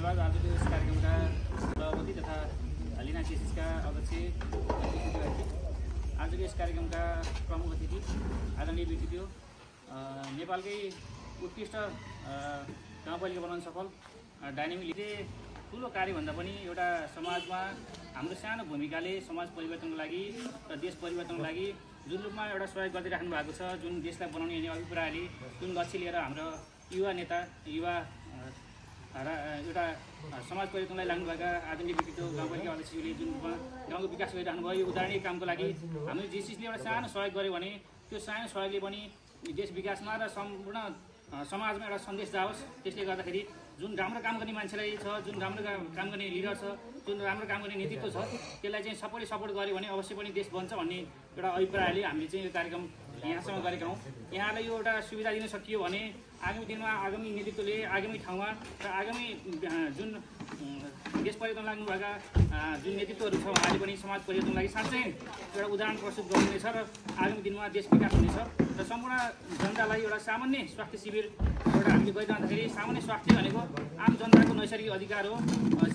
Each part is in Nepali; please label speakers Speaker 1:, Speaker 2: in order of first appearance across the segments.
Speaker 1: धन्यवाद। आजको यस कार्यक्रमका सभापति तथा लिना केसीका अध्यक्ष आजको यस कार्यक्रमका प्रमुख अतिथि आदरणीय व्यक्तित्व नेपालकै उत्कृष्ट गाउँपालिका बनाउन सफल डाइनामिकले ठुलो कार्यभन्दा पनि एउटा समाजमा हाम्रो सानो भूमिकाले समाज परिवर्तनको लागि र देश परिवर्तनको लागि जुन रूपमा एउटा सहयोग गर्दै राख्नु भएको छ, जुन देशलाई बनाउने हुने अभिप्रायले जुन लक्ष्य लिएर हाम्रो युवा नेता एउटा समाज परिवर्तनलाई लाग्नुभएका आदरणीय व्यक्तित्व गाउँपालिका अध्यक्षले जुन रूपमा गाउँको विकास गरिरहनु भयो, यो उदाहरणीय कामको लागि हामीले जे चिजले एउटा सानो सहयोग गर्यो भने त्यो सानो सहयोगले पनि देश विकासमा र सम्पूर्ण समाजमा एउटा सन्देश जाओस्। त्यसले गर्दाखेरि जुन राम्रो काम गर्ने मान्छेलाई छ, जुन राम्रो काम गर्ने लिडर छ, जुन राम्रो काम गर्ने नेतृत्व छ, त्यसलाई चाहिँ सबैले सपोर्ट गर्यो भने अवश्य पनि देश बन्छ भन्ने एउटा अभिप्रायले हामीले चाहिँ यो कार्यक्रम यहाँसम्म गरेका हौँ। यहाँलाई यो एउटा सुविधा दिन सकियो भने आगामी दिनमा आगामी नेतृत्वले आगामी ठाउँमा र आगामी जुन देश परिवर्तन लाग्नुभएका जुन नेतृत्वहरू छ उहाँले पनि समाज परिवर्तनको लागि साँच्चै एउटा उदाहरण प्रस्तुत गर्नुहुनेछ र आगामी दिनमा देश विकास हुनेछ र सम्पूर्ण जनतालाई एउटा सामान्य स्वास्थ्य शिविर एउटा हामीले गरिरहँदाखेरि सामान्य स्वास्थ्य भनेको आम जनताको नैसर्गिक अधिकार हो।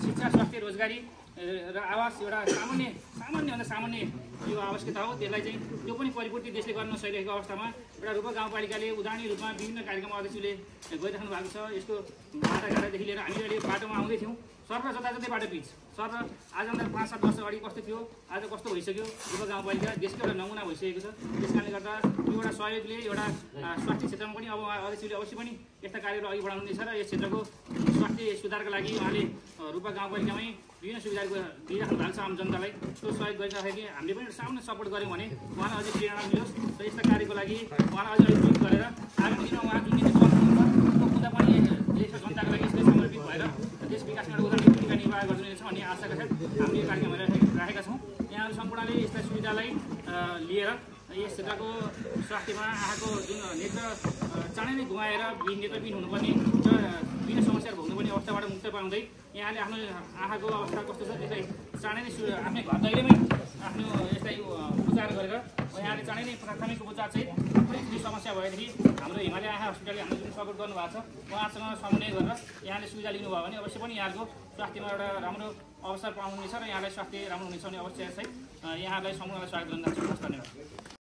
Speaker 1: शिक्षा, स्वास्थ्य, रोजगारी र आवास एउटा सामान्यभन्दा सामान्य यो आवश्यकता हो। त्यसलाई चाहिँ त्यो पनि परिपूर्ति देशले गर्न नसकिरहेको अवस्थामा एउटा रूपक गाउँपालिकाले उदाहरणीय रूपमा विभिन्न कार्यक्रम अध्यक्षले गरिराख्नु भएको छ। यसको बाटाघाटादेखि लिएर हामी अहिले बाटोमा आउँदै थियौँ, सर र जताजतै बाटो पिच सर र आजभन्दा 5-7 वर्ष अगाडि कस्तो थियो, आज कस्तो भइसक्यो। रूपक गाउँपालिका देशको एउटा नमुना भइसकेको छ। त्यस कारणले गर्दा यो एउटा सहयोगले एउटा स्वास्थ्य क्षेत्रमा पनि अब अध्यक्षले अवश्य पनि यस्ता कार्यहरू अघि बढाउनुहुनेछ र यस क्षेत्रको स्वास्थ्य सुधारका लागि उहाँले रूपक गाउँपालिकामै विभिन्न सुविधाहरू दिइराख्नु भएको छ आम जनतालाई। त्यो सहयोग गरिराखेको हामीले पनि सामान्य सपोर्ट गऱ्यौँ भने उहाँलाई अझै प्रेरणा मिलोस् र यस्ता कार्यको लागि उहाँलाई अझै अलिक गरेर आगामी दिनमा उहाँ जुन नीति चलाउनुहुन्छ त्यो कुरा पनि देशको जनताको लागि यसले समर्पित भएर देश विकासमा एउटा उदाहरणीय भूमिका निर्वाह गरिदिनेछ भन्ने आशाका साथ हामीले यो कार्यक्रम राखेका छौँ। यहाँहरू सम्पूर्णले यस्ता सुविधालाई लिएर यस क्षेत्रको स्वास्थ्यमा आँखाको जुन नेत्र चाँडै नै गुमाएर नेत्रविहीन हुनुपर्ने र विभिन्न समस्याहरू भोग्नुपर्ने अवस्थाबाट मुक्त पाउँदै यहाँले आफ्नो आँखाको अवस्था कस्तो छ त्यसलाई चाँडै नै आफ्नै घर दैलोमै आफ्नो यसलाई उपचार गरेर यहाँले चाँडै नै प्राथमिक उपचार चाहिँ कुनै समस्या भएदेखि हाम्रो हिमालय आँखा हस्पिटलले हामीले जुन सपोर्ट गर्नुभएको छ उहाँसँग समन्वय गरेर यहाँले सुविधा लिनुभयो भने अवश्य पनि यहाँको स्वास्थ्यमा एउटा राम्रो अवसर पाउनुहुनेछ र यहाँलाई स्वास्थ्य राम्रो हुनेछ भन्ने अवश्य चाहिँ यहाँलाई सम्पूर्णलाई स्वागत गर्न चाहन्छु। धन्यवाद।